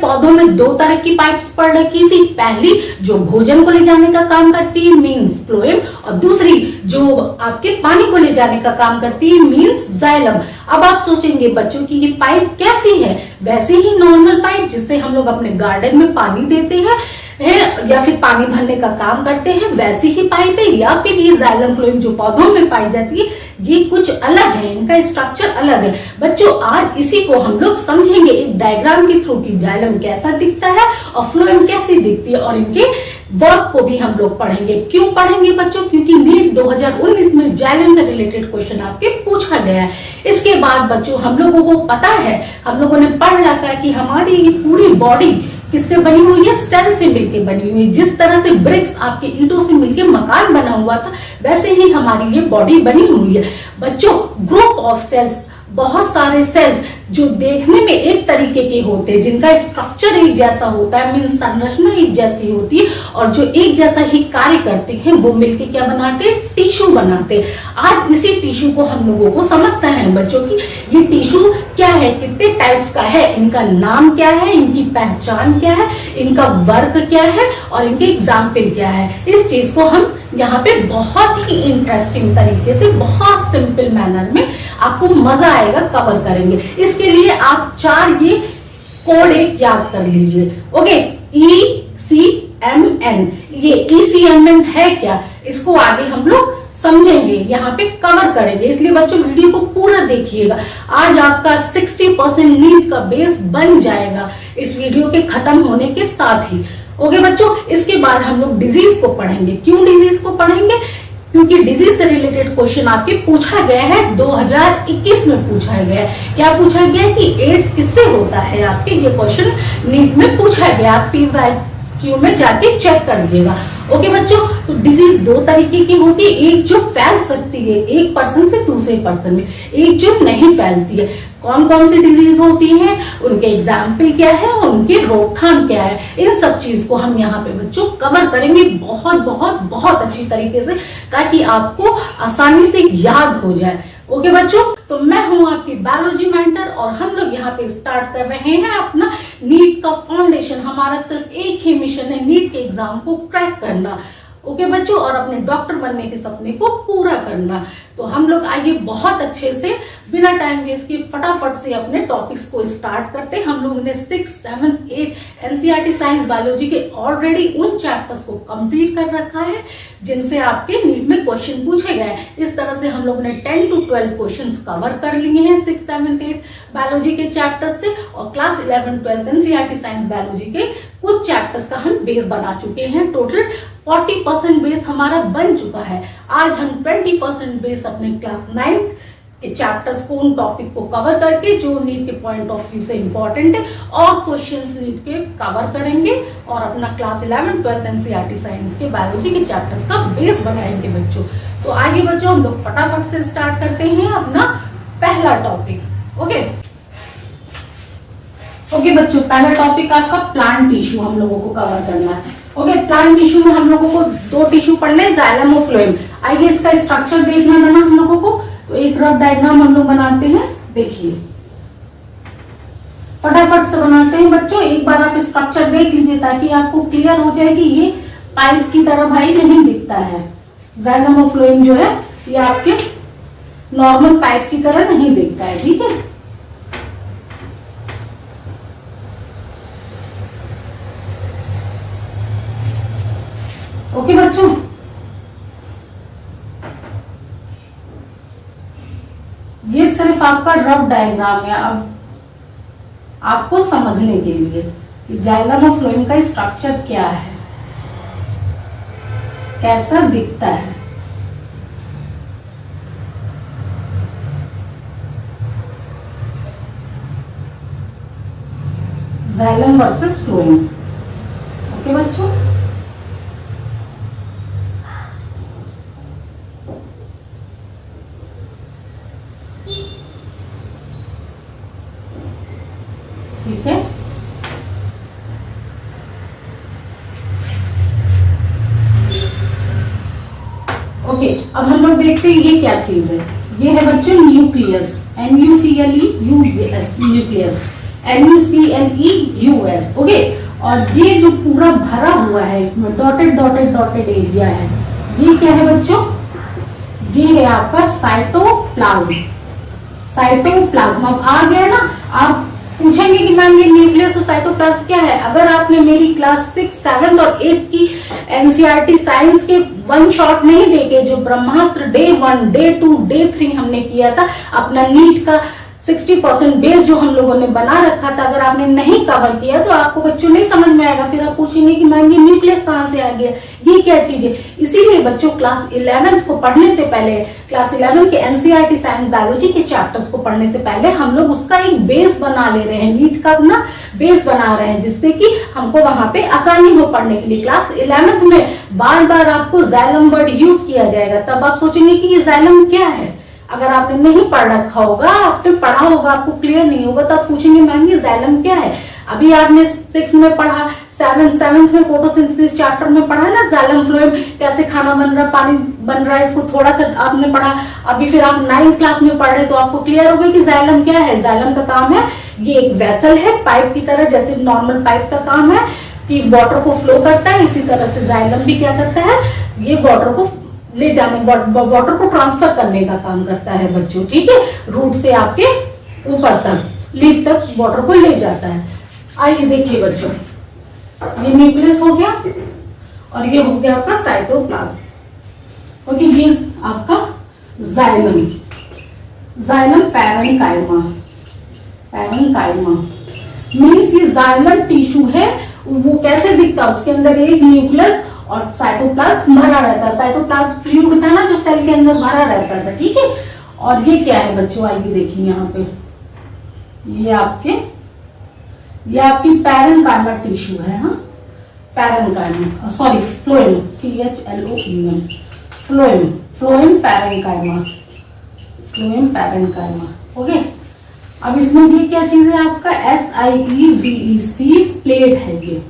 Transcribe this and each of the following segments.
पौधों में दो तरह की पाइप्स पढ़ रखी थी। पहली जो भोजन को ले जाने का काम करती है मीन्स फ्लोएम, और दूसरी जो आपके पानी को ले जाने का काम करती है मीन्स जाइलम। अब आप सोचेंगे बच्चों की ये पाइप कैसी है? वैसे ही नॉर्मल पाइप जिससे हम लोग अपने गार्डन में पानी देते हैं या फिर पानी भरने का काम करते हैं, वैसी ही पाइप है, या फिर ये जाइलम फ्लोएम जो पौधों में पाई जाती है ये कुछ अलग है, इनका स्ट्रक्चर अलग है। बच्चों आज इसी को हम लोग समझेंगे एक डायग्राम के थ्रू कि जाइलम कैसा दिखता है और फ्लोएम कैसी दिखती है, और इनके वर्क को भी हम लोग पढ़ेंगे। क्यों पढ़ेंगे बच्चों? क्योंकि नीट 2019 में जाइलम से रिलेटेड क्वेश्चन आपके पूछा गया है। इसके बाद बच्चों हम लोगों को पता है, हम लोगों ने पढ़ रखा है कि हमारी ये पूरी बॉडी किससे बनी हुई है? सेल से मिलकर बनी हुई है। जिस तरह से ब्रिक्स आपके ईंटों से मिलकर मकान बना हुआ था, वैसे ही हमारी ये बॉडी बनी हुई है। बच्चों ग्रुप ऑफ सेल्स, बहुत सारे सेल्स जो देखने में एक तरीके के होते हैं, जिनका स्ट्रक्चर एक जैसा होता है, मीन संरचना एक जैसी होती है, और जो एक जैसा ही कार्य करते हैं, वो मिलके क्या बनाते हैं? टिश्यू बनाते हैं। आज इसी टिश्यू को हम लोगों को समझते हैं बच्चों की ये टिश्यू क्या है, कितने टाइप्स का है, इनका नाम क्या है, इनकी पहचान क्या है, इनका वर्क क्या है और इनके एग्जाम्पल क्या है। इस चीज को हम यहाँ पे बहुत ही इंटरेस्टिंग तरीके से, बहुत सिंपल मैनर में आपको मजा आएगा कवर करेंगे। इसके लिए आप 4 ये कोड एक याद कर लीजिए। ओके, ECMN, ये ECMN है क्या, इसको आगे हम लोग समझेंगे, यहाँ पे कवर करेंगे। इसलिए बच्चों वीडियो को पूरा देखिएगा। आज आपका 60% नीट का बेस बन जाएगा इस वीडियो के खत्म होने के साथ ही। ओके बच्चों, इसके बाद हम लोग डिजीज को पढ़ेंगे। क्यों डिजीज को पढ़ेंगे? क्योंकि डिजीज से रिलेटेड क्वेश्चन आपके पूछा गया है, 2021 में पूछा गया है। क्या पूछा गया है कि एड्स किससे होता है? आपके ये क्वेश्चन नीट में पूछा गया, आप PYQ में जाके चेक करिएगा। ओके बच्चों, तो डिजीज 2 तरीके की होती है, एक जो फैल सकती है एक पर्सन से दूसरे पर्सन में, एक जो नहीं फैलती है। कौन कौन सी डिजीज होती हैं, उनके एग्जाम्पल क्या है, उनकी रोकथाम क्या है, इन सब चीज को हम यहाँ पे बच्चों कवर करेंगे बहुत बहुत बहुत अच्छी तरीके से, ताकि आपको आसानी से याद हो जाए। ओके बच्चों, तो मैं हूं आपकी बायोलॉजी मेंटर और हम लोग यहाँ पे स्टार्ट कर रहे हैं अपना नीट का फाउंडेशन। हमारा सिर्फ एक ही मिशन है, नीट के एग्जाम को क्रैक करना। ओके बच्चों, और अपने डॉक्टर बनने के सपने को पूरा करना। तो हम लोग आइए बहुत अच्छे से बिना टाइम वेस्ट के फटाफट से अपने टॉपिक्स को स्टार्ट करते हैं। हम लोगों ने 6, 7, 8 NCERT साइंस बायोलॉजी के ऑलरेडी उन चैप्टर्स को कंप्लीट कर रखा है जिनसे आपके नीट में क्वेश्चन पूछे गए। इस तरह से हम लोगों ने 10 to 12 क्वेश्चंस कवर कर लिए हैं 6, 7, 8 बायोलॉजी के चैप्टर्स से, और क्लास 11, 12 NCERT साइंस बायोलॉजी के कुछ चैप्टर्स का हम बेस बना चुके हैं। टोटल 40% बेस हमारा बन चुका है। आज हम 20% बेस अपने क्लास 9 के चैप्टर्स को, उन टॉपिक को कवर करके जो नीट के पॉइंट ऑफ व्यू से इंपॉर्टेंट है, और क्वेश्चंस नीट के कवर करेंगे, और अपना क्लास 11, 12 NCERT साइंस के बायोलॉजी के चैप्टर्स का बेस बनाएंगे बच्चों। तो आगे बच्चों हम लोग फटाफट से स्टार्ट करते हैं अपना पहला टॉपिक। ओके बच्चों, पहला टॉपिक आपका प्लांट टिश्यू हम लोगों को कवर करना है। ओके, प्लांट टिश्यू में हम लोगों को 2 टिश्यू पढ़ने, जाइलम और फ्लोएम। आइए इसका स्ट्रक्चर देखना बना हम लोगों को, तो एक रफ डायग्राम हम लोग बनाते हैं। देखिए फटाफट से बनाते हैं बच्चों, एक बार आप स्ट्रक्चर देख लीजिए ताकि आपको क्लियर हो जाए कि ये पाइप की तरह भाई नहीं दिखता है। जाइलम और फ्लोएम जो है ये आपके नॉर्मल पाइप की तरह नहीं दिखता है, ठीक है। ओके बच्चों, ये सिर्फ आपका रफ डायग्राम है अब आपको समझने के लिए कि जाइलम और फ्लोएम का स्ट्रक्चर क्या है, कैसा दिखता है। Xylem versus phloem. ओके बच्चों, ठीक है। ओके, अब हम लोग देखते हैं ये क्या चीज है। ये है बच्चों nucleus, NUCLEUS, nucleus. NUCLEUS। Okay, और ये जो पूरा भरा हुआ है इसमें डॉटेड डॉटेड डॉटेड एरिया है, ये क्या है बच्चों? ये है आपका साइटोप्लाज्म। साइटोप्लाज्म अब आ गया ना। आप पूछेंगे कि मैम ये न्यूक्लियस और साइटोप्लाज्म क्या है? अगर आपने मेरी क्लास 6, 7 और 8 की एनसीईआरटी साइंस के वन शॉट नहीं देखे, जो ब्रह्मास्त्र डे 1, डे 2, डे 3 हमने किया था, अपना नीट का 60% बेस जो हम लोगों ने बना रखा था, अगर आपने नहीं कवर किया तो आपको बच्चों नहीं समझ में आएगा। फिर आप पूछेंगे कि मैम ये न्यूक्लियस कहां से आ गया, ये क्या चीज है? इसीलिए बच्चों क्लास 11 को पढ़ने से पहले, क्लास 11 के एनसीईआरटी साइंस बायोलॉजी के चैप्टर्स को पढ़ने से पहले हम लोग उसका एक बेस बना ले रहे हैं, नीट का अपना बेस बना रहे हैं, जिससे कि हमको वहां पे आसानी हो पढ़ने के लिए। क्लास 11 में बार बार आपको जाइलम वर्ड यूज किया जाएगा, तब आप सोचेंगे कि ये जाइलम क्या है। अगर आपने नहीं पढ़ रखा होगा, आपने पढ़ा होगा, आपको क्लियर नहीं होगा, तो आप पूछेंगे मैम ये जाइलम क्या है? अभी आपने 6 में पढ़ा, 7th में फोटोसिंथेसिस चैप्टर में पढ़ा है ना, जाइलम फ्लोएम, कैसे खाना बन रहा है, पानी बन रहा है, इसको थोड़ा सा आपने पढ़ा। अभी फिर आप 9th क्लास में पढ़ रहे, तो आपको क्लियर होगा कि जाइलम क्या है। जाइलम का काम है, ये एक वेसल है पाइप की तरह, जैसे नॉर्मल पाइप का काम है कि वाटर को फ्लो करता है, इसी तरह से जाइलम भी क्या करता है, ये वाटर को ले जाने, वाटर को ट्रांसफर करने का काम करता है बच्चों। ठीक है, रूट से आपके ऊपर तक, लीफ तक वाटर को ले जाता है। आइए देखिए बच्चों, ये न्यूक्लियस हो गया और ये हो गया आपका साइटोप्लाज्म। ओके, ये आपका xylem, xylem parenchyma. Parenchyma means ये जाइलम टिश्यू है। वो कैसे दिखता है? उसके अंदर एक न्यूक्लियस और साइटोप्लाज्म भरा रहता है। साइटोप्लाज्म फ्लूइड था ना, जो सेल के अंदर भरा रहता था। ठीक है, और ये क्या है बच्चों? आइए देखिए यहाँ पे, ये आपकी पैरेन्काइमा टिश्यू है। हाँ, parenchyma, sorry phloem, THLOEM, phloem, phloem parenchyma, phloem parenchyma. Okay, अब इसमें ये क्या चीज है आपका? SIEVE, सीव प्लेट है ये।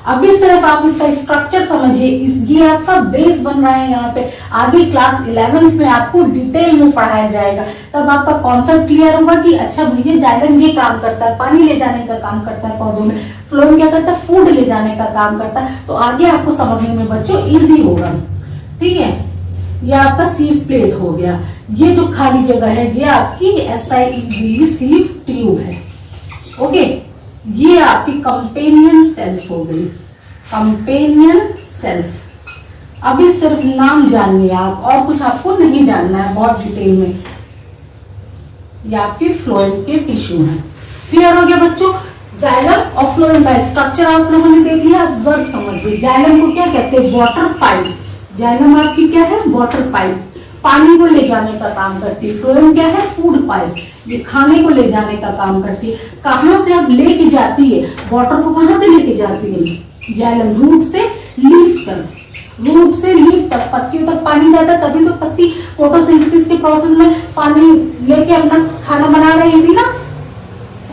अभी सिर्फ आप इसका स्ट्रक्चर समझिए, ये आपका बेस बन रहा है यहाँ पे। आगे क्लास 11th में आपको डिटेल में पढ़ाया जाएगा, तब आपका कॉन्सेप्ट क्लियर होगा कि अच्छा भैया जाइलम ये काम करता है, पानी ले जाने का काम करता है पौधों में, फ्लोएम क्या करता है, फूड ले जाने का काम करता है। तो आगे आपको समझने में बच्चों इजी होगा। ठीक है, ये आपका सीव प्लेट हो गया। ये जो खाली जगह है ये आपकी SIEVE सीव ट्यूब है। ओके, ये आपकी कंपेनियन सेल्स हो गई, कंपेनियन सेल्स। अभी सिर्फ नाम जानिए आप, और कुछ आपको नहीं जानना है बहुत डिटेल में। ये आपकी फ्लोएम के टिश्यू है। क्लियर हो गया बच्चों? जाइलम और फ्लोएम का स्ट्रक्चर आप लोगों ने देख लिया। अब वर्ड समझिए, जाइलम को क्या कहते हैं? Water pipe. जाइलम आपकी क्या है? वाटर पाइप, पानी को ले जाने का काम करती है। फ्लोएम क्या है? फूड पाइप, ये खाने को ले जाने का काम करती है। कहां से अब लेके जाती है वाटर को? कहां से लेके जाती है जाइलम? रूट से लीफ तक, रूट से लीफ तक, पत्तियों तक पानी जाता है, तभी तो पत्ती फोटोसिंथेसिस के प्रोसेस में पानी लेके अपना खाना बना रही थी ना।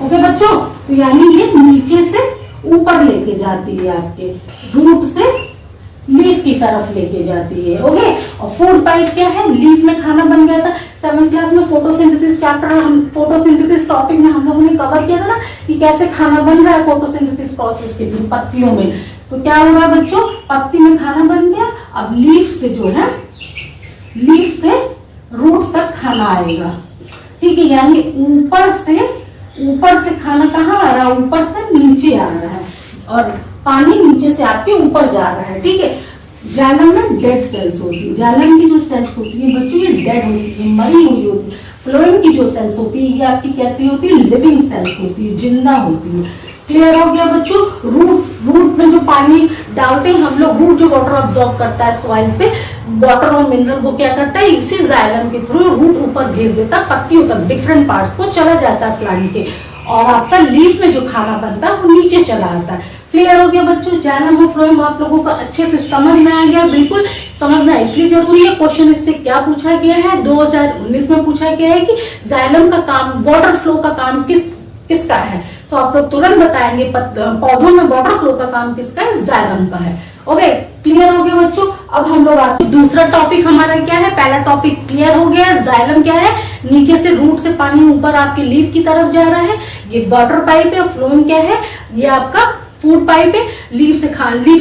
ओके बच्चों, तो यानी ये नीचे से ऊपर लेके जाती है, आपके रूट से लीफ की तरफ लेके जाती है। ओके, और फूड पाइप क्या है? लीफ में खाना बन गया था। 7th क्लास में फोटोसिंथेसिस चैप्टर, हम फोटोसिंथेसिस टॉपिक में हम लोगों ने कवर किया था ना कि कैसे खाना बन रहा है फोटोसिंथेसिस प्रोसेस के थ्रू पत्तियों में। तो क्या हो रहा है बच्चों? पत्ती में खाना बन गया, अब लीफ से जो है, लीफ से रूट तक खाना आएगा। ठीक है, यानी ऊपर से खाना कहाँ आ रहा है? ऊपर से नीचे आ रहा है, और पानी नीचे से आपके ऊपर जा रहा है। ठीक है, जाइलम में डेड सेल्स होती है। जाइलम की जो सेल्स होती है बच्चों, ये डेड होती है, मरी हुई होती है। फ्लोएम की जो सेल्स होती है ये आपकी कैसी होती है? लिविंग सेल्स होती है, जिंदा होती है। क्लियर हो गया बच्चों? रूट में जो पानी डालते हैं हम लोग, रूट जो वाटर ऑब्जॉर्व करता है सॉइल से, वाटर और मिनरल वो क्या करता है? इसी जाइलम के थ्रू रूट ऊपर भेज देता है, पत्तियों तक, डिफरेंट पार्ट्स को चला जाता है प्लांट के, और आपका लीफ में जो खाना बनता है वो नीचे चला आता है। क्लियर हो गया बच्चों? जाइलम और फ्लोएम आप लोगों का अच्छे से समझ में आ गया। बिल्कुल समझना इसलिए जरूरी है, क्वेश्चन इससे क्या पूछा गया है, 2019 में पूछा गया है कि जाइलम का काम, वाटर फ्लो का काम किसका है? तो आप लोग तुरंत बताएंगे पौधों में वाटर फ्लो का काम किसका है? जाइलम का है। ओके, क्लियर हो गया बच्चों। अब हम लोग आते दूसरा टॉपिक हमारा क्या है, पहला टॉपिक क्लियर हो गया। जाइलम क्या है, नीचे से रूट से पानी ऊपर आपके लीफ की तरफ जा रहा है। ये वाटर पाइप है। फ्लोएम क्या है, ये आपका फूड पाइप है। लीफ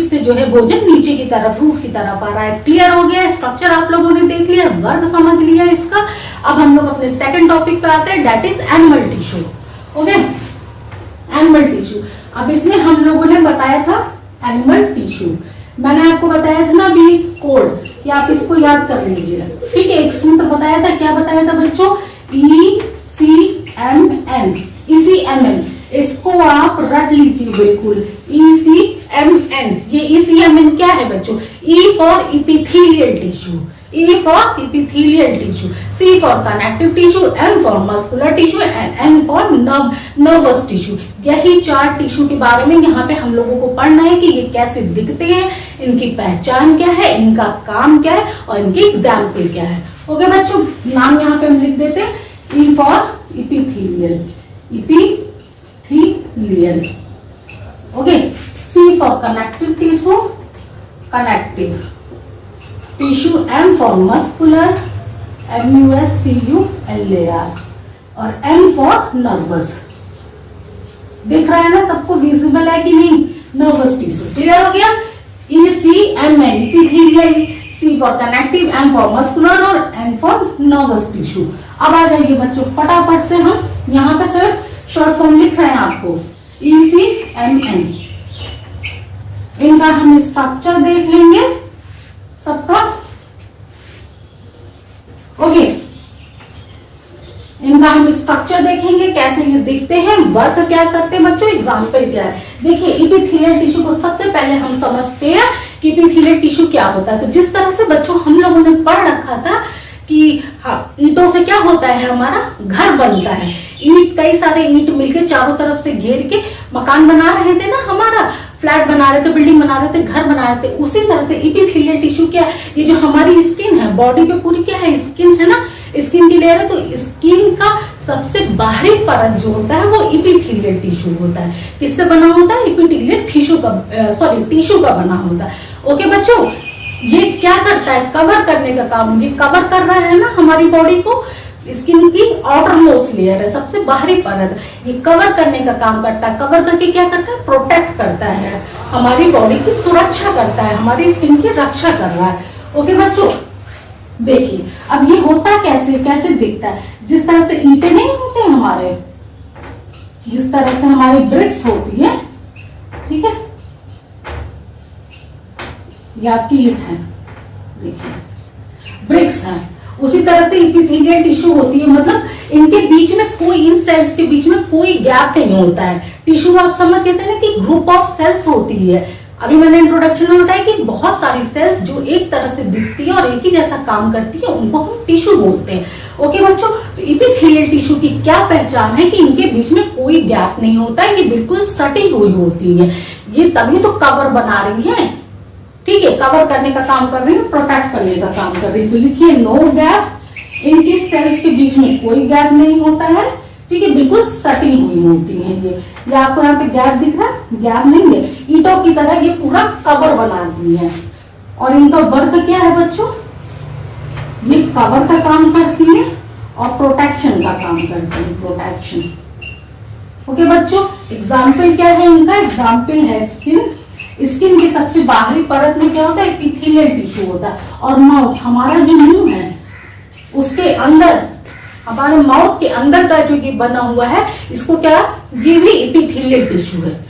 से जो है भोजन नीचे की तरफ रूट की तरफ आ रहा है। क्लियर हो गया, स्ट्रक्चर आप लोगों ने देख लिया, वर्ग समझ लिया इसका। अब हम लोग अपने सेकंड टॉपिक पे आते हैं, that is animal tissue. Okay, animal tissue. अब इसमें हम लोगों ने बताया था एनिमल टिश्यू, मैंने आपको बताया था ना अभी कोड, कि आप इसको याद कर लीजिए। ठीक है, एक सूत्र बताया था, क्या बताया था बच्चों, ECMN, ECMN, इसको आप रट लीजिए बिल्कुल, ECMN। ये ECMN क्या है बच्चों, E for epithelial tissue, E for epithelial tissue, C for connective tissue, M for muscular tissue and N for nervous tissue। यही 4 टिश्यू के बारे में यहाँ पे हम लोगों को पढ़ना है कि ये कैसे दिखते हैं, इनकी पहचान क्या है, इनका काम क्या है और इनकी एग्जाम्पल क्या है। ओके बच्चों, नाम यहाँ पे हम लिख देते हैं, E for epithelial, epithelial, okay, C for connective tissue, connective tissue, M for muscular, MUSCULAR, और N फॉर नर्वस। दिख रहा है ना सबको, विजिबल है कि नहीं, नर्वस टिश्यू। क्लियर हो गया, ECMN epithelial, C for connective, M for muscular और N फॉर नर्वस टिश्यू। अब आ जाइए बच्चों फटाफट से, हम यहाँ पे सिर्फ शॉर्ट फॉर्म लिख रहे हैं आपको, ECMN। इनका हम स्ट्रक्चर देख लेंगे सबका। ओके, इनका हम स्ट्रक्चर देखेंगे कैसे ये दिखते हैं, वर्क क्या करते हैं बच्चों, एग्जाम्पल क्या है। देखिए इपिथेलियल टिश्यू को सबसे पहले हम समझते हैं कि इपिथेलियल टिश्यू क्या होता है। तो जिस तरह से बच्चों हम लोगों ने पढ़ रखा था कि हाँ, ईंटों से क्या होता है, हमारा घर बनता है। ईंट, कई सारे ईंट मिलके चारों तरफ से घेर के मकान बना रहे थे ना, हमारा फ्लैट बना रहे थे, बिल्डिंग बना रहे थे, घर बना रहे थे। उसी तरह से इपिथेलियल टिश्यू क्या है, ये जो हमारी स्किन है, बॉडी पे पूरी क्या है, स्किन है ना, स्किन की लेयर है। तो स्किन का सबसे बाहरी परत जो होता है वो इपिथेलियल टिश्यू होता है। किससे बना होता है, इपिथेलियल टिश्यू का बना होता है। ओके बच्चों, ये क्या करता है, कवर करने का काम, ये कवर कर रहा है ना हमारी बॉडी को। स्किन की आउटर मोस्ट लेयर है, सबसे बाहरी परत, ये कवर करने का काम करता है। कवर करके क्या करता है, प्रोटेक्ट करता है, हमारी बॉडी की सुरक्षा करता है, हमारी स्किन की रक्षा कर रहा है। ओके बच्चों, देखिए अब ये होता कैसे, कैसे दिखता है, जिस तरह से ईंटें नहीं होते हमारे, जिस तरह से हमारी ब्रिक्स होती है, ठीक है, ये आपकी ईंट है, देखिए ब्रिक्स है, उसी तरह से इपिथेलियल टिश्यू होती है। मतलब इनके बीच में कोई, इन सेल्स के बीच में कोई गैप नहीं होता है। टिश्यू आप समझ गए थे ना कि ग्रुप ऑफ सेल्स होती है। अभी मैंने इंट्रोडक्शन में बताया कि बहुत सारी सेल्स जो एक तरह से दिखती है और एक ही जैसा काम करती है, उनको हम टिश्यू बोलते हैं। ओके बच्चों, तो इपिथेलियल टिश्यू की क्या पहचान है कि इनके बीच में कोई गैप नहीं होता है, ये बिल्कुल सटी हुई होती है। ये तभी तो कवर बना रही है, ठीक है, कवर करने का काम कर रही है, प्रोटेक्ट करने का काम कर रही है। तो लिखिए नो गैप, इनकी सेल्स के बीच में कोई गैप नहीं होता है, ठीक है, बिल्कुल सटी हुई होती है। ये आपको यहाँ पे गैप दिख रहा है, गैप नहीं है, ईंटों की तरह ये पूरा कवर बनाती है। और इनका वर्क क्या है बच्चों, ये कवर का काम करती है और प्रोटेक्शन का काम करती है, प्रोटेक्शन। ओके बच्चों, एग्जाम्पल क्या है इनका, एग्जाम्पल है स्किन। स्किन की सबसे बाहरी परत में क्या होता है, इपिथेलियल टिश्यू होता है। और माउथ, हमारा जो मुंह है उसके अंदर, हमारे माउथ के अंदर का जो ये बना हुआ है, इसको क्या, ये भी इपिथेलियल टिश्यू है,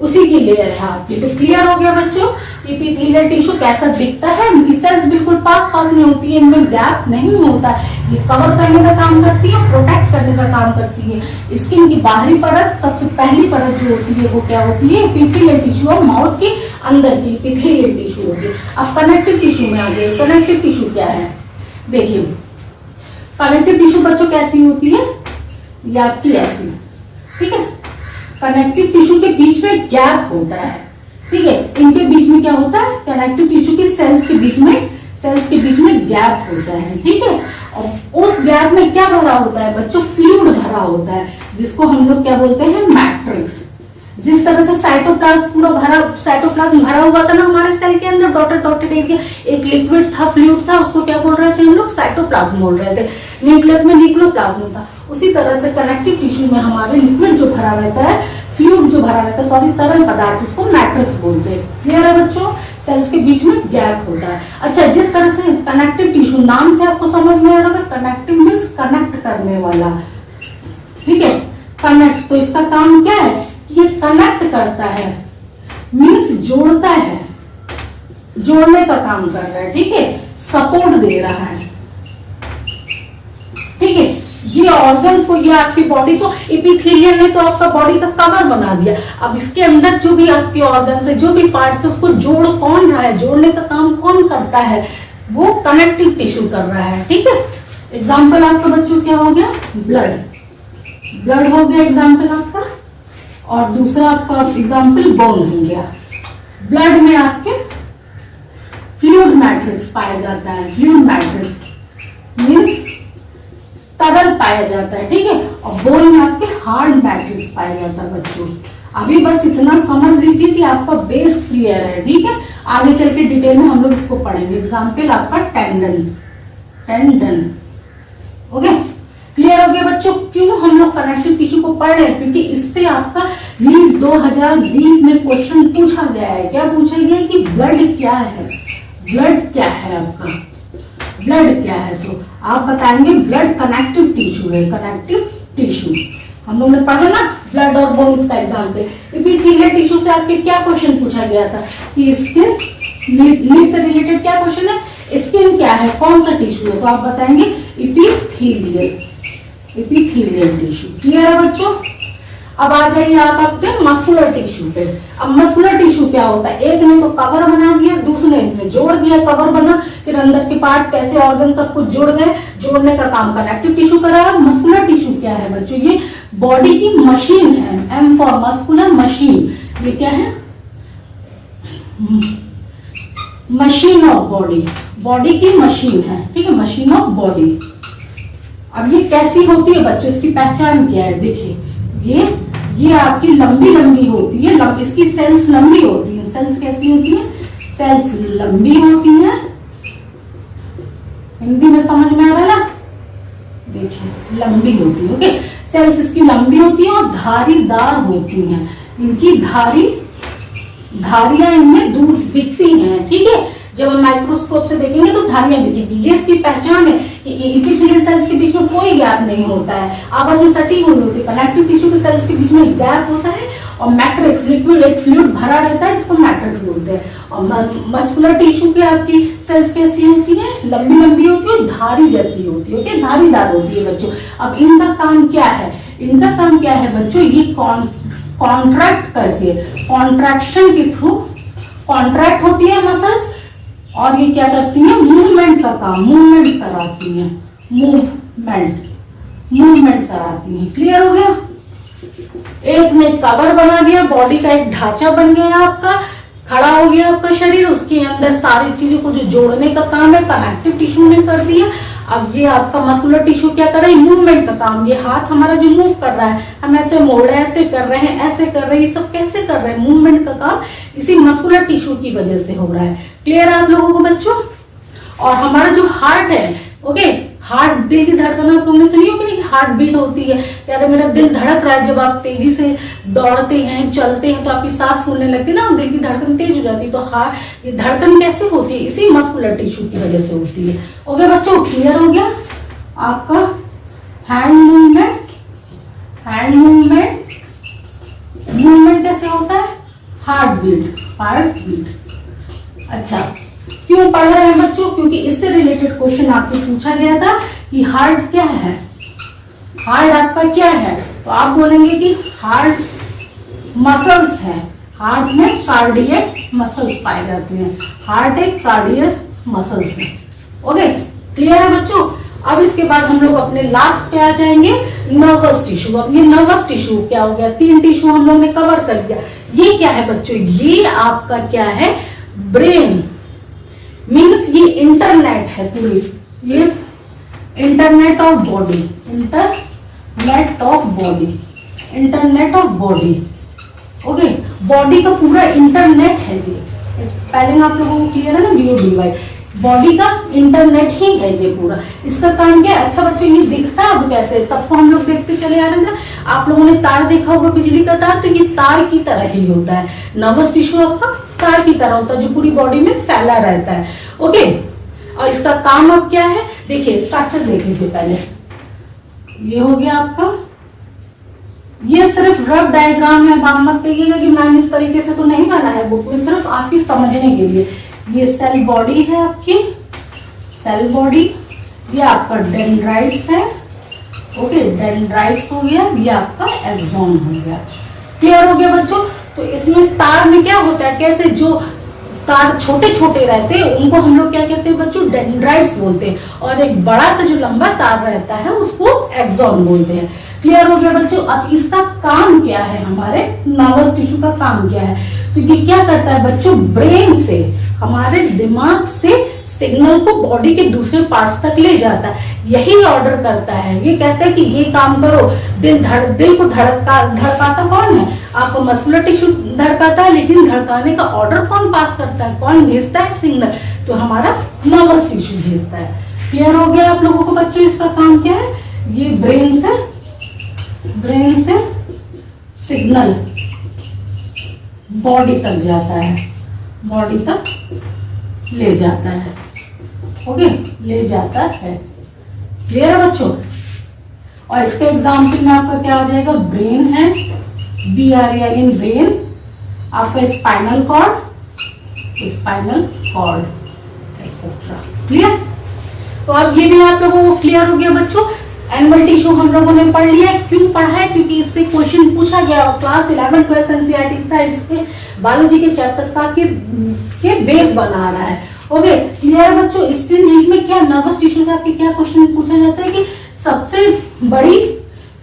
उसी की लेयर है आपकी। तो क्लियर हो गया बच्चों, इपिथेलियल टिश्यू कैसा दिखता है। इनकी सेल्स बिल्कुल पास पास में होती है, इनमें गैप नहीं होता, ये कवर करने का काम करती है, प्रोटेक्ट करने का काम करती है। स्किन की बाहरी परत, सबसे पहली परत जो होती है वो क्या होती है, इपिथेलियल टिश्यू, और माउथ की अंदर की इपिथेलियल टिश्यू होती है। अब कनेक्टिव टिश्यू में आ जाए, कनेक्टिव टिश्यू क्या है, देखिए कनेक्टिव टिश्यू बच्चों कैसी होती है, ये आपकी ऐसी, ठीक है, कनेक्टिव टिश्यू के बीच में गैप होता है, ठीक है, इनके बीच में क्या होता है, कनेक्टिव टिश्यू की सेल्स के बीच में गैप होता है, ठीक है। और उस गैप में क्या भरा होता है बच्चों, फ्लूइड भरा होता है, जिसको हम लोग क्या बोलते हैं, मैट्रिक्स। जिस तरह से साइटोप्लाज्म भरा हुआ था ना हमारे सेल के अंदर, डॉटेड डॉटेड एरिया, एक लिक्विड था, फ्लूइड था, उसको क्या बोल रहे थे हम लोग? साइटोप्लाज्म बोल रहे थे। न्यूक्लियस में न्यूक्लियोप्लाज्म था। उसी तरह से कनेक्टिव टिश्यू में हमारे लिक्विड जो भरा रहता है, फ्लूइड जो भरा रहता है, सॉरी तरल पदार्थ, उसको मैट्रिक्स बोलते हैं। क्लियर है बच्चों? सेल्स के बीच में गैप होता है। अच्छा, जिस तरह से कनेक्टिव टिश्यू, नाम से आपको समझ में आ रहा है, कनेक्टिव मीन्स कनेक्ट करने वाला, ठीक है, कनेक्ट। तो इसका काम क्या है? ये कनेक्ट करता है, मीन्स जोड़ता है, जोड़ने का काम कर रहा है, ठीक है, सपोर्ट दे रहा है, ठीक है। ये ऑर्गन्स को, ये आपकी बॉडी को, एपिथेलियम ने तो आपका बॉडी का कवर बना दिया। अब इसके अंदर जो भी आपके ऑर्गन्स है, जो भी पार्ट्स है, उसको जोड़ कौन रहा है? जोड़ने का काम कौन करता है? वो कनेक्टिव टिश्यू कर रहा है, ठीक है। एग्जाम्पल आपका बच्चों क्या हो गया? ब्लड, ब्लड हो गया एग्जाम्पल आपका, और दूसरा आपका एग्जाम्पल बोन हो गया। ब्लड में आपके फ्लूइड मैट्रिक्स पाया जाता है, फ्लूइड मैट्रिक्स मीन्स तरल पाया जाता है, ठीक है। और बोन में आपके हार्ड मैट्रिक्स पाया जाता है बच्चों। अभी बस इतना समझ लीजिए कि आपका बेस क्लियर है, ठीक है। आगे चल के डिटेल में हम लोग इसको पढ़ेंगे। एग्जाम्पल आपका टेंडन, टेंडन, ओके। क्लियर हो गया बच्चों? क्यों हम लोग कनेक्टिव टिश्यू को पढ़ रहे हैं? क्योंकि इससे आपका नीट 2020 में क्वेश्चन पूछा गया है। क्या पूछा गया है? कि ब्लड क्या है, ब्लड क्या है आपका, ब्लड क्या है? तो आप बताएंगे ब्लड कनेक्टिव टिश्यू है, कनेक्टिव टिश्यू। हम लोग ने पढ़ा ना ब्लड और बोन्स का एग्जाम्पल। एपिथेलियल टिश्यू से आपके क्या क्वेश्चन पूछा गया था? कि स्किन, नीड से रिलेटेड क्या क्वेश्चन है? स्किन क्या है, कौन सा टिश्यू है? तो आप बताएंगे एपिथेलियल, एपिथेलियल टिश्यू। क्लियर है बच्चों? अब आ जाइए आप अपने मस्कुलर टिश्यू पे। अब मस्कुलर टिश्यू क्या होता है? एक ने तो कवर बना दिया, दूसरे ने जोड़ दिया, कवर बना, फिर अंदर के पार्ट्स कैसे ऑर्गन सब कुछ जुड़ गए, जोड़ने का काम कनेक्टिव टिश्यू कर रहा है। मस्कुलर टिश्यू क्या है बच्चों? ये बॉडी की मशीन है, एम फॉर मस्कुलर मशीन। ये क्या है? मशीन ऑफ बॉडी, बॉडी की मशीन है, ठीक है, मशीन ऑफ बॉडी। अब ये कैसी होती है बच्चों? इसकी पहचान क्या है? देखिए, ये आपकी लंबी लंबी होती है, इसकी सेल्स लंबी होती है। सेल्स कैसी होती है? सेल्स लंबी होती है। हिंदी में समझ में आ रहा है ना? देखिए, लंबी होती है, ओके। सेल्स इसकी लंबी होती है और धारीदार होती हैं। इनकी धारियां इनमें दूर दिखती हैं, ठीक है। जब हम माइक्रोस्कोप से देखेंगे तो धारियां दिखेंगी। ये इसकी पहचान है कि एपिथेलियल सेल्स के बीच में कोई गैप नहीं होता है, आपस में सटी हुई होती है। कनेक्टिव टिश्यू के सेल्स के बीच में गैप होता है और मैट्रिक्स, लिक्विड, एक फ्लूइड भरा रहता है, जिसको मैट्रिक्स बोलते हैं। और मस्कुलर टिश्यू के आपकी सेल्स कैसी होती है? लंबी लंबी होती है, धारी जैसी होती है, ओके, धारीदार होती है बच्चों। अब इनका काम क्या है? इनका काम क्या है बच्चों? ये कॉन्ट्रैक्ट करके, कॉन्ट्रैक्शन के थ्रू कॉन्ट्रैक्ट होती है मसल्स, और ये क्या करती है? मूवमेंट का काम, मूवमेंट कराती है, मूवमेंट कराती है। क्लियर हो गया? एक ने कवर बना दिया, बॉडी का एक ढांचा बन गया आपका, खड़ा हो गया आपका शरीर, उसके अंदर सारी चीजों को जो जोड़ने का काम है कनेक्टिव टिश्यू ने कर दिया। अब ये आपका मस्कुलर टिश्यू क्या कर रहा है? मूवमेंट का काम। ये हाथ हमारा जो मूव कर रहा है, हम ऐसे मोड़ रहे हैं, ऐसे कर रहे हैं, ऐसे कर रहे हैं, ये सब कैसे कर रहे हैं? मूवमेंट का काम इसी मस्कुलर टिश्यू की वजह से हो रहा है। क्लियर है आप लोगों को बच्चों? और हमारा जो हार्ट है, ओके, हार्ट, दिल की धड़कन आप लोगों ने सुनी होगी कि हार्ट बीट होती है, यार मेरा दिल धड़क रहा है। जब आप तेजी से दौड़ते हैं, चलते हैं, तो आपकी सांस फूलने लगती है ना, दिल की धड़कन तेज हो जाती है। तो हार्ट, ये धड़कन कैसे होती है? इसी मस्कुलर टिश्यू की वजह से होती है। ओके बच्चों, क्लियर हो गया आपका? Hand movement, hand movement, movement कैसे होता है? Heart beat, heart beat. अच्छा, क्यों पढ़ रहे हैं बच्चों? क्योंकि इससे रिलेटेड क्वेश्चन आपको पूछा गया था कि हार्ट क्या है, हार्ट आपका क्या है? तो आप बोलेंगे कि हार्ट मसल्स है। हार्ट में कार्डियक मसल्स पाए जाते हैं, हार्ट एक कार्डियक मसल्स है। ओके, क्लियर है बच्चों? अब इसके बाद हम लोग अपने लास्ट पे आ जाएंगे, नर्वस टिश्यू। अब ये नर्वस टिश्यू क्या हो गया? 3 टिश्यू हम लोग ने कवर कर दिया। ये क्या है बच्चों? ये आपका क्या है? ब्रेन, मीन्स ये इंटरनेट है पूरी, ये internet of body, internet of body, internet of body. Okay, body का पूरा इंटरनेट है ये, स्पेलिंग आप लोगों को क्लियर है ना, VODY, बॉडी का इंटरनेट ही है ये पूरा। इसका काम क्या है? अच्छा बच्चों, ये दिखता है अब कैसे, सबको हम लोग देखते चले आ रहे थे। आप लोगों ने तार देखा होगा, बिजली का तार, तो ये तार की तरह ही होता है। नर्वस टिश्यू आपका तार की तरह होता है जो पूरी बॉडी में फैला रहता है। ओके, और इसका काम अब क्या है, देखिए स्ट्रक्चर देख लीजिए पहले। ये हो गया आपका, ये सिर्फ रफ डायग्राम है, बात मत कहिएगा कि मैम इस तरीके से तो नहीं बना है बुक में, सिर्फ आपकी समझने के लिए। ये सेल बॉडी है आपकी, सेल बॉडी, ये आपका डेंड्राइट्स है। ओके, डेंड्राइट्स हो गया, ये आपका एक्सॉन हो गया। क्लियर हो गया बच्चों? तो इसमें तार में क्या होता है, कैसे जो तार छोटे छोटे रहते हैं उनको हम लोग क्या कहते हैं बच्चों, डेंड्राइट्स बोलते हैं, और एक बड़ा सा जो लंबा तार रहता है उसको एक्सॉन बोलते हैं। क्लियर हो गया बच्चों? अब इसका काम क्या है, हमारे नर्वस टिश्यू का काम क्या है? तो ये क्या करता है बच्चों, ब्रेन से, हमारे दिमाग से सिग्नल को बॉडी के दूसरे पार्ट्स तक ले जाता है, यही ऑर्डर करता है। ये कहता है कि ये काम करो, दिल को धड़काता कौन है, आपको मस्कुलर टिश्यू धड़काता है, लेकिन धड़काने का ऑर्डर कौन पास करता है, कौन भेजता है सिग्नल, तो हमारा नर्वस टिश्यू भेजता है। क्लियर हो गया आप लोगों को बच्चों? इसका काम क्या है, ये ब्रेन से सिग्नल बॉडी तक जाता है, बॉडी तक ले जाता है। ओके, ले जाता है। क्लियर है बच्चों? और इसके एग्जाम्पल में आपका क्या आ जाएगा, ब्रेन है, BRAIN ब्रेन, आपका स्पाइनल कॉर्ड एक्सेट्रा। क्लियर? तो अब ये भी आप लोगों को क्लियर हो गया बच्चों। एनिमल टिश्यू हम लोगों ने पढ़ लिया। क्यों पढ़ा है? क्योंकि इससे क्वेश्चन पूछा गया और क्लास 11, 12 एनसीईआरटी साइंस के बायोलॉजी के चैप्टर्स का के बेस बना रहा है। ओके, क्लियर बच्चों? इससे नीट में क्या, नर्वस टिश्यू से आपके क्या क्वेश्चन पूछा जाता है कि सबसे बड़ी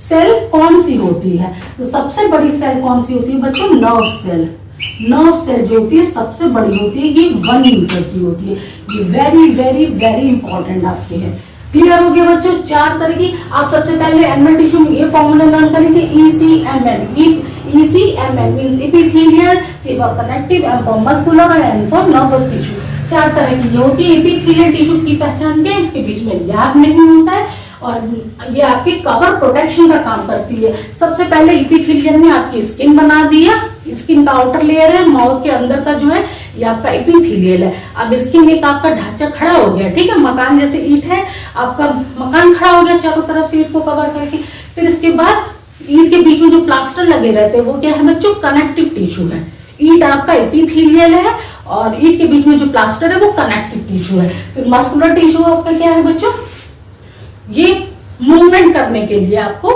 सेल कौन सी होती है? तो सबसे बड़ी सेल कौन सी होती है बच्चों, नर्व सेल। नर्व सेल जो होती है सबसे बड़ी होती है, ये 1 मीटर की होती है। ये वेरी वेरी वेरी इंपॉर्टेंट आपके है। क्लियर हो गया बच्चों? 4 तरह की। आप सबसे पहले एनिमल टिश्यू में ये फॉर्मूला लर्न कर लीजिए, ECMN। ECMN means epithelial, C for connective, M for muscular और N फॉर नर्वस टिश्यू। 4 तरह की ये होती है। एपिथेलियल टिश्यू की पहचान क्या है, इसके बीच में गैप नहीं होता है और ये आपके कवर प्रोटेक्शन का काम करती है। सबसे पहले एपिथेलियल ने आपकी स्किन बना दिया, स्किन का आउटर लेयर है, माउथ के अंदर का जो है ये आपका एपिथेलियल है। अब स्किन एक आपका ढांचा खड़ा हो गया, ठीक है, मकान जैसे ईंट है, आपका मकान खड़ा हो गया चारों तरफ से ईंट को कवर करके। फिर इसके बाद ईंट के बीच में जो प्लास्टर लगे रहते हैं वो क्या है बच्चों, कनेक्टिव टिश्यू है। ईंट आपका एपिथेलियल है और ईंट के बीच में जो प्लास्टर है वो कनेक्टिव टिश्यू है। फिर मस्कुलर टिश्यू आपका क्या है बच्चों, ये मूवमेंट करने के लिए आपको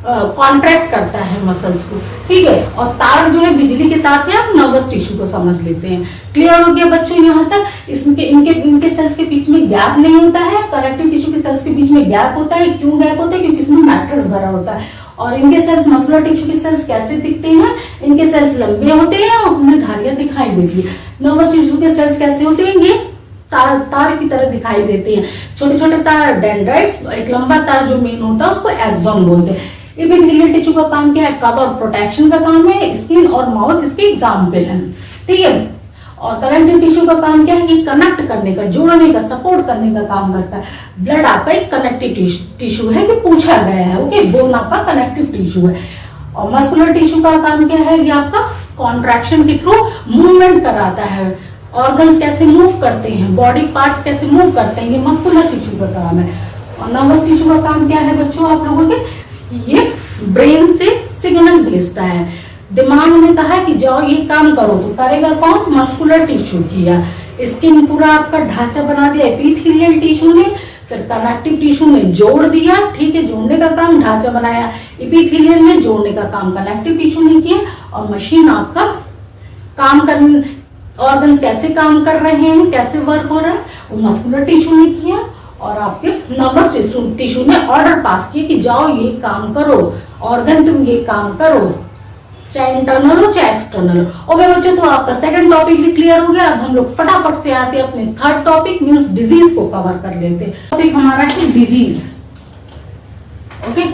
कॉन्ट्रैक्ट करता है मसल्स को, ठीक है। और तार जो है बिजली के तार से आप नर्वस टिश्यू को समझ लेते हैं। क्लियर हो गया बच्चों यहाँ तक? इसके इनके सेल्स के बीच में गैप नहीं होता है, कनेक्टिव टिश्यू के सेल्स के बीच में गैप होता है। क्यों गैप होता है? क्योंकि इसमें मैट्रिक्स भरा होता है। और इनके सेल्स, मस्कुलर टिश्यू के सेल्स कैसे दिखते हैं, इनके सेल्स लंबे होते हैं और उनमें धारियां दिखाई देती है। नर्वस टिश्यू के सेल्स कैसे होते हैं, ये तार की तरह दिखाई देते हैं। छोटे छोटे तार डेंड्राइट्स, एक लंबा तार जो मेन होता है उसको एक्सॉन बोलते हैं। एपिथेलियल टिश्यू का काम क्या है, कवर प्रोटेक्शन का काम है। स्किन और माउथ इसके एग्जाम्पल हैं, ठीक है। और कनेक्टिव टिश्यू का काम क्या है, ये कनेक्ट करने का, जोड़ने का, सपोर्ट करने का काम करता है। ब्लड आपका एक कनेक्टिव टिश्यू है, ये पूछा गया है, ओके। बोन आपका कनेक्टिव टिश्यू है। और मस्कुलर टिश्यू का काम क्या है, ये आपका कॉन्ट्रैक्शन के थ्रू मूवमेंट कराता है। ऑर्गन्स कैसे मूव करते हैं, बॉडी पार्ट्स कैसे मूव करते हैं, ये मस्कुलर टिश्यू का काम है। और नर्वस टिश्यू का काम क्या है बच्चों आप लोगों के, ये ब्रेन से सिग्नल भेजता है। दिमाग ने कहा कि जाओ ये काम करो, तो करेगा कौन, मस्कुलर टिश्यू किया। स्किन पूरा आपका ढांचा बना दिया एपिथेलियल टिश्यू ने, फिर कनेक्टिव टिश्यू में जोड़ दिया, ठीक है, जोड़ने का काम, ढांचा बनाया एपिथेलियल ने, जोड़ने का काम कनेक्टिव टिश्यू ने किया। और मशीन आपका काम कर, ऑर्गन्स कैसे काम कर रहे हैं, कैसे वर्क हो रहा है, वो मस्कुलर टिश्यू ने किया। और आपके नर्वस टिश्यू ने ऑर्डर पास किया कि जाओ ये काम करो, ऑर्गन तुम ये काम करो, चाहे इंटरनल हो चाहे एक्सटर्नल हो। ओके बच्चों, तो आपका सेकंड टॉपिक भी क्लियर हो गया। अब हम लोग फटाफट से आते हैं अपने थर्ड टॉपिक मींस डिजीज को कवर कर लेते हैं। टॉपिक हमारा है disease, okay,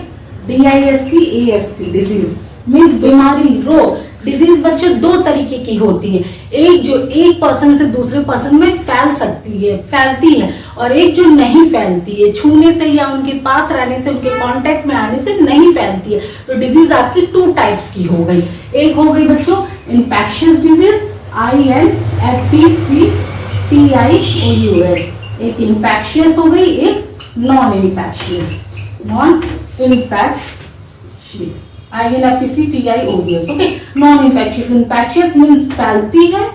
DISEASC disease means बीमारी, रोग। डिजीज बच्चों दो तरीके की होती है, एक जो एक पर्सन से दूसरे पर्सन में फैलती है और एक जो नहीं फैलती है, छूने से या उनके पास रहने से, उनके कांटेक्ट में आने से नहीं फैलती है। तो डिजीज आपकी टू टाइप्स की हो गई, एक हो गई बच्चों इन्फेक्शियस डिजीज INFECTIOUS, एक इन्फेक्शियस हो गई, एक non infectious INFECTIOUS। Okay, non infectious, infectious means फैलती है,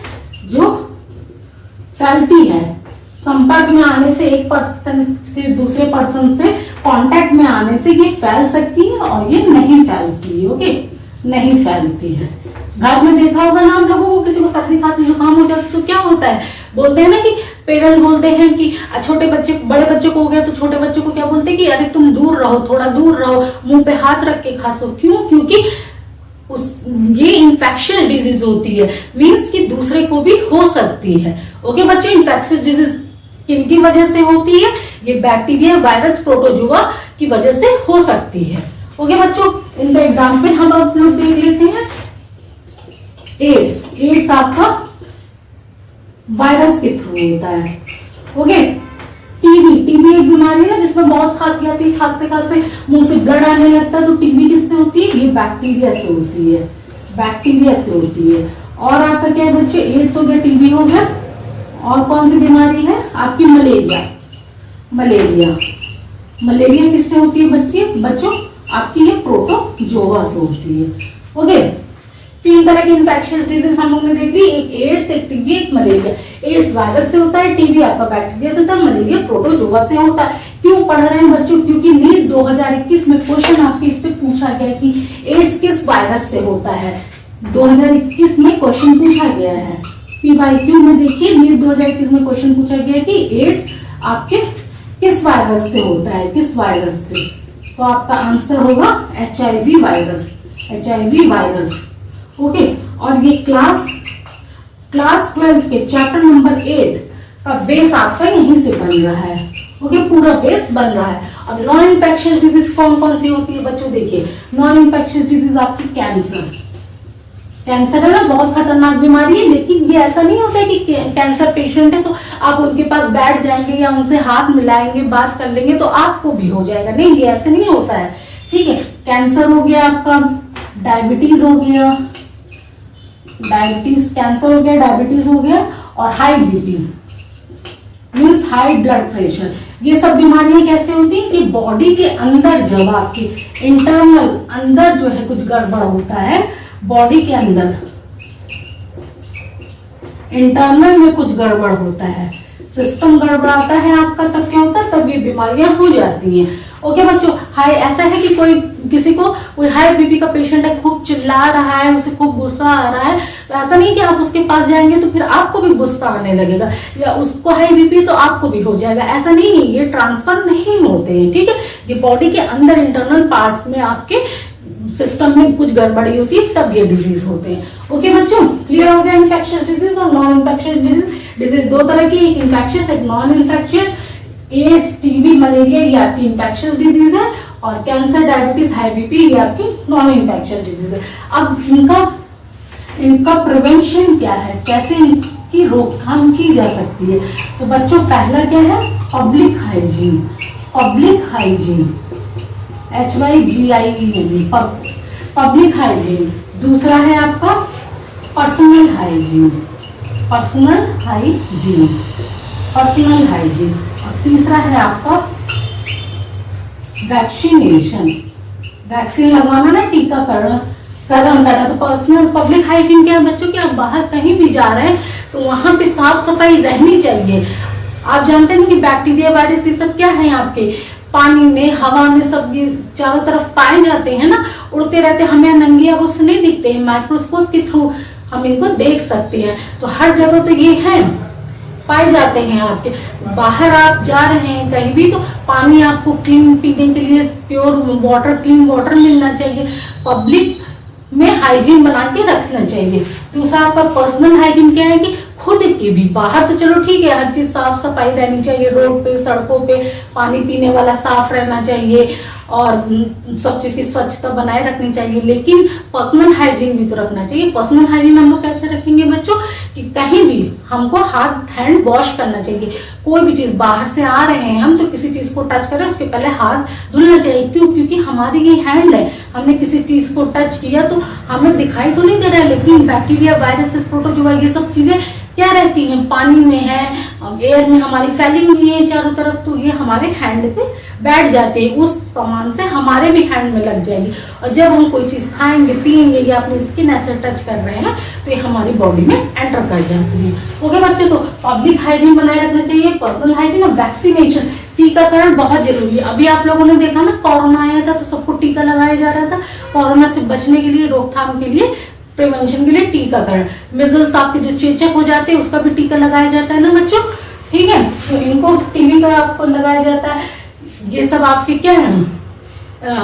जो फैलती है संपर्क में आने से, एक पर्सन से दूसरे पर्सन से कांटेक्ट में आने से ये फैल सकती है और ये नहीं फैलती है। ओके, नहीं फैलती है। घर में देखा होगा ना आप लोगों को, किसी को सर्दी खांसी जुकाम हो जाता है तो क्या होता है, बोलते हैं ना कि पेरेंट्स बोलते हैं कि छोटे बच्चे, बड़े बच्चे को हो गया तो छोटे बच्चे को क्या बोलते हैं कि अरे तुम दूर रहो, थोड़ा दूर रहो, मुंह पे हाथ रख के खांसो। क्यों? क्योंकि ये इन्फेक्शियस डिजीज होती है, मीन्स कि दूसरे को भी हो सकती है। ओके बच्चों, इन्फेक्शियस डिजीज किनकी वजह से होती है? ये बैक्टीरिया, वायरस, प्रोटोजोआ की वजह से हो सकती है। ओके बच्चों, इनका एग्जाम्पल हम आप लोग देख लेते हैं। एड्स आपका वायरस के थ्रू होता है। ओके, टीबी एक बीमारी है जिसमें बहुत खांसी आती है, खांसते खांसते मुंह से ब्लड आने लगता है। तो टीबी किससे होती है? ये बैक्टीरिया से होती है, बैक्टीरिया से होती है। और आपका क्या है बच्चों? एड्स हो गया, टीबी हो गया, और कौन सी बीमारी है आपकी? मलेरिया किससे होती है बच्चों? आपकी ये प्रोटोजोआ से होती है। ओके, तीन तरह की इन्फेक्शियस डिजीज हम लोग ने देख ली, एक एड्स, एक टीबी, एक मलेरिया। एड्स वायरस से होता है, टीबी आपका बैक्टीरिया से होता है, मलेरिया प्रोटोजोआ से होता है। क्यों पढ़ रहे हैं बच्चों? क्योंकि नीट 2021 में क्वेश्चन आपके इससे पूछा गया कि एड्स किस वायरस से होता है। 2021 में क्वेश्चन पूछा गया है, PYQ में देखिए, नीट 2021 में क्वेश्चन पूछा गया कि एड्स आपके किस वायरस से होता है, किस वायरस से? तो आपका आंसर होगा HIV वायरस। ओके, और ये क्लास 12 के चैप्टर नंबर 8 का बेस आपका यहीं से बन रहा है। ओके, पूरा बेस बन रहा है। अब नॉन इन्फेक्शियस डिजीज कौन कौन सी होती है बच्चों? देखिए, नॉन इन्फेक्शियस डिजीज आपकी कैंसर है ना, बहुत खतरनाक बीमारी है। लेकिन ये ऐसा नहीं होता है कि कैंसर पेशेंट है तो आप उनके पास बैठ जाएंगे या उनसे हाथ मिलाएंगे, बात कर लेंगे तो आपको भी हो जाएगा, नहीं, ये ऐसे नहीं होता है। ठीक है, कैंसर हो गया आपका, डायबिटीज हो गया, कैंसर हो गया, डायबिटीज हो गया, और high BP means high blood pressure. ये सब बीमारियां कैसे होती हैं कि बॉडी के अंदर, जब आपके इंटरनल अंदर जो है कुछ गड़बड़ होता है, बॉडी के अंदर इंटरनल में कुछ गड़बड़ होता है, सिस्टम गड़बड़ाता है आपका, तब क्या होता है? तब ये बीमारियां हो जाती हैं। ओके बच्चों, हाई, ऐसा है कि कोई हाई बीपी का पेशेंट है, खूब चिल्ला रहा है, उसे खूब गुस्सा आ रहा है, तो ऐसा नहीं कि आप उसके पास जाएंगे तो फिर आपको भी गुस्सा आने लगेगा, या उसको हाई बीपी तो आपको भी हो जाएगा, ऐसा नहीं, ये ट्रांसफर नहीं होते हैं। ठीक है, ये बॉडी के अंदर इंटरनल पार्ट्स में आपके सिस्टम में कुछ गड़बड़ी होती है, तब ये डिजीज होते हैं। ओके बच्चों, क्लियर हो गया इन्फेक्शियस डिजीज और नॉन इन्फेक्शियस डिजीज दो तरह की, एक इन्फेक्शियस, एक non infectious. AIDS, TB, malaria ये आपकी इन्फेक्शियस डिजीज है, और कैंसर, डायबिटीज, हाई बीपी ये आपकी नॉन इन्फेक्शियस डिजीज है। अब इनका प्रिवेंशन क्या है, कैसे इनकी रोकथाम की जा सकती है? तो बच्चों, पहला क्या है? Public hygiene, HYGIE, public hygiene. दूसरा है आपका पर्सनल हाइजीन, और तीसरा है आपका वैक्सीन लगवाना ना, टीकाकरण करना। तो पब्लिक हाइजीन क्या है बच्चों? कि आप बाहर कहीं भी जा रहे हैं तो वहां पे साफ सफाई रहनी चाहिए। आप जानते हैं कि बैक्टीरिया, वायरस ये सब क्या है आपके पानी में, हवा में, सब ये चारों तरफ पाए जाते हैं ना, उड़ते रहते हैं, हमें नंगी आंखों से नहीं दिखते हैं, माइक्रोस्कोप के थ्रू हम इनको देख सकते हैं। तो हर जगह तो ये है, पाए जाते हैं आपके। बाहर आप जा रहे हैं कहीं भी तो पानी आपको क्लीन पीने के लिए, प्योर वाटर, क्लीन वाटर मिलना चाहिए। पब्लिक में हाइजीन बना के रखना चाहिए। दूसरा आपका पर्सनल हाइजीन क्या है कि खुद के भी, बाहर तो चलो ठीक है, हर चीज साफ सफाई रहनी चाहिए, रोड पे सड़कों पे पानी पीने वाला साफ रहना चाहिए और सब चीज की स्वच्छता बनाए रखनी चाहिए, लेकिन पर्सनल हाइजीन भी तो रखना चाहिए। पर्सनल हाइजीन हम लोग कैसे रखेंगे बच्चों कि कहीं भी हमको हाथ हैंड वॉश करना चाहिए। कोई भी चीज बाहर से आ रहे हैं हम तो किसी चीज को टच करें उसके पहले हाथ धुलना चाहिए। क्यों? क्योंकि हमारी ये हैंड है, हमने किसी चीज को टच किया तो हमें दिखाई तो नहीं दे रहा है, लेकिन बैक्टीरिया, वायरसेस, प्रोटोजोआ, ये सब चीजें क्या रहती हैं, पानी में है, एयर में हमारी फैली हुई है चारों तरफ, तो ये हमारे हैंड पे बैठ जाते हैं, उस सामान से हमारे भी हैंड में लग जाएगी। और जब हम कोई चीज खाएंगे पिएंगे या अपनी स्किन ऐसे टच कर रहे हैं तो ये हमारी बॉडी में एंटर कर जाती है। ओके बच्चों, तो पब्लिक हाइजीन बनाए रखना चाहिए, पर्सनल हाइजीन और वैक्सीनेशन, टीकाकरण बहुत जरूरी है। अभी आप लोगों ने देखा ना, कोरोना आया था तो सबको टीका लगाया जा रहा था, कोरोना से बचने के लिए, रोकथाम के लिए, प्रिवेंशन के लिए टीकाकरण। मिजल्स आपके जो चेचक हो जाते हैं उसका भी टीका लगाया जाता है ना बच्चों, ठीक है, तो इनको टीबी का आपको लगाया जाता है। ये सब आपके क्या है,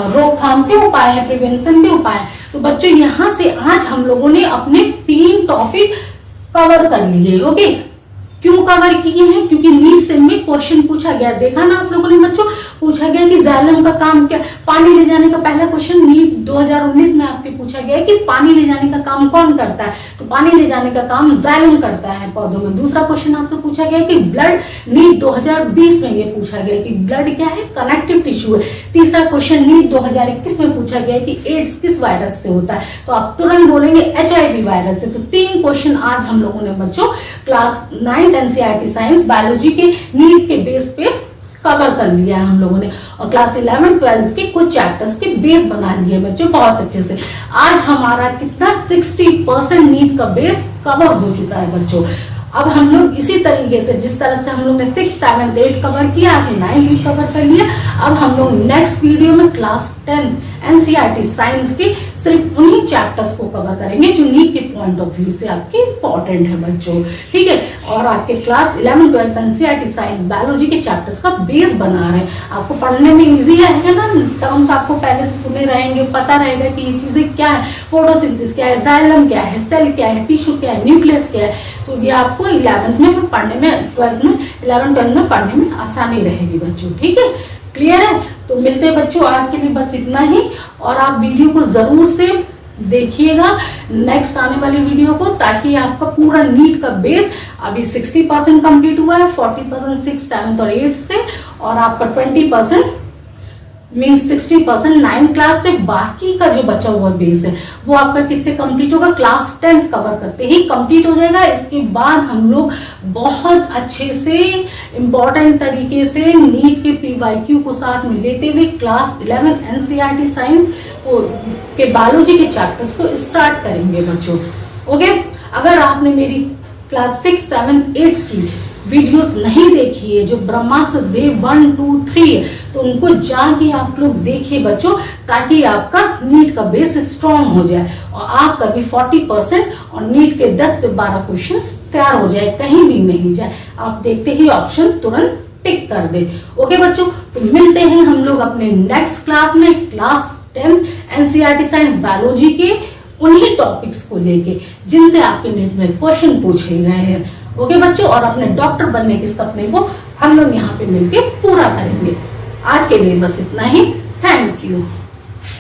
रोकथाम के उपाय है, प्रिवेंशन के उपाय है। तो बच्चों यहाँ से आज हम लोगों ने अपने 3 टॉपिक कवर कर लिए। ओके, क्यों कवर किए हैं? क्योंकि नीट से में क्वेश्चन पूछा गया, देखा ना आप लोगों ने बच्चों, पूछा गया कि जाइलम का काम क्या, पानी ले जाने का पहला क्वेश्चन नीट 2019 में आपके पूछा गया है कि पानी ले जाने का काम कौन करता है, तो पानी ले जाने का काम जाइलम करता है पौधों में। दूसरा क्वेश्चन आपसे पूछा गया कि ब्लड, नीट 2020 में ये पूछा गया कि ब्लड क्या है, कनेक्टिव टिश्यू है। तीसरा क्वेश्चन नीट 2021 में पूछा गया कि एड्स किस वायरस से होता है, तो आप तुरंत बोलेंगे HIV वायरस से। तो 3 क्वेश्चन आज हम लोगों ने बच्चों क्लास 9 NCERT साइंस बायोलॉजी के नीट के बेस पे कवर कर लिया है हम लोगों ने, और क्लास 11 12 के कुछ चैप्टर्स के बेस बना लिए बच्चों बहुत अच्छे से। आज हमारा कितना 60% नीट का बेस कवर हो चुका है बच्चों। अब हम लोग इसी तरीके से, जिस तरह से हम लोग ने 6, 7, 8 कवर किया, आज 9 भी कवर कर लिया। अब हम लोग नेक्स्ट वीडियो में क्लास 10 NCERT साइंस के सिर्फ उन्हीं चैप्टर्स को कवर करेंगे जो नीट के पॉइंट ऑफ व्यू से आपके इंपॉर्टेंट है बच्चों, ठीक है। और आपके क्लास 11 12 NCERT साइंस बायोलॉजी के चैप्टर्स का बेस बना रहे हैं, आपको पढ़ने में इजी रहेगा ना, टर्म्स आपको पहले से सुने रहेंगे, पता रहेगा कि ये चीजें क्या है, फोटोसिंथेसिस क्या है, जाइलम क्या है, सेल क्या है, टिश्यू क्या है, न्यूक्लियस क्या है। तो ये आपको 11th में पढ़ने में, 12th में, 11 12 में पढ़ने में आसानी रहेगी बच्चों, ठीक है, क्लियर है। तो मिलते हैं बच्चों, आज के लिए बस इतना ही, और आप वीडियो को जरूर से देखिएगा नेक्स्ट आने वाली वीडियो को, ताकि आपका पूरा नीट का बेस अभी 60% कंप्लीट हुआ है, 40% 6, 7 और 8 से, और आपका 20% मीन्स 60% 9 क्लास से, बाकी का जो बचा हुआ बेस है वो आपका किससे कंप्लीट होगा, क्लास 10 कवर करते ही कंप्लीट हो जाएगा। इसके बाद हम लोग बहुत अच्छे से इंपॉर्टेंट तरीके से नीट के PYQ को साथ में लेते हुए क्लास 11 NCERT साइंस के बायोलॉजी के चैप्टर्स को स्टार्ट करेंगे बच्चों। ओके, अगर आपने मेरी क्लास 6, 7, 8 की वीडियोस नहीं देखी है, जो ब्रह्मास्त्र देव 1, 2, 3 है, तो उनको जाके आप लोग देखिए बच्चों, ताकि आपका नीट का बेस स्ट्रॉन्ग हो जाए और आपका भी 40% और नीट के 10 से 12 क्वेश्चंस तैयार हो जाए, कहीं भी नहीं जाए। आप देखते ही ऑप्शन तुरंत टिक कर दे। ओके बच्चों, तो मिलते हैं हम लोग अपने नेक्स्ट क्लास में, क्लास 10 NCERT साइंस बायोलॉजी के उन्हीं टॉपिक्स को लेके जिनसे आपके नीट में क्वेश्चन पूछे गए हैं। ओके बच्चों, और अपने डॉक्टर बनने के सपने को हम लोग यहाँ पे मिलके पूरा करेंगे। आज के लिए बस इतना ही, थैंक यू।